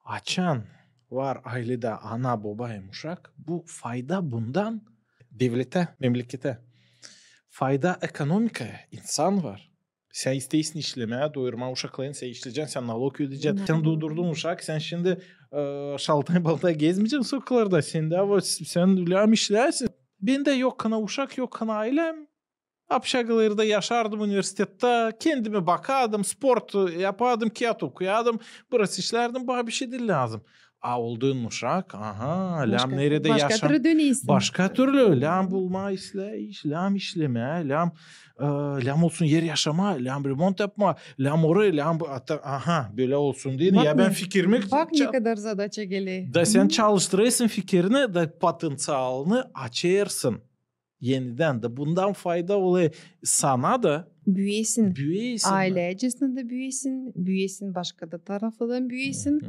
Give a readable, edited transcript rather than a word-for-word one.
açan var ailede ana baba uşak. Bu fayda bundan devlete, memlekete. Fayda ekonomikaya, insan var. Sen isteysin işlemeye, doyurma uşaklarını sen işleyeceksin, sen nalog ödeyeceksin. Sen doldurdun uşak, sen şimdi şaltay baltay gezmeyeceksin sokaklarda. Sen de sen ulan işlersin. Ben de yok kana uşak, yok kana ailem. Apşagalarda yaşardım üniversitede. Kendime bakardım, sport yapardım, kağıt okuyadım. Burası işlerdim, bana bir şey değil lazım. Olduğun uşak, aha, lam nerede Başka yaşam? türlü dönüyorsun. Başka türlü. Lam bulma iş, lam işleme, lam olsun yer yaşama, lam remont yapma, lam oraya, aha böyle olsun diye. Ya ben fikrimi... Bak ne kadar zadaça geliyor. Da sen çalıştırırsın fikrini, da potansiyelini açarsın. Yeniden de bundan fayda oluyor sana da. Büyüyesin. Büyüyesin. Aile içerisinde büyüyesin. Büyüyesin başka da tarafından büyüyesin.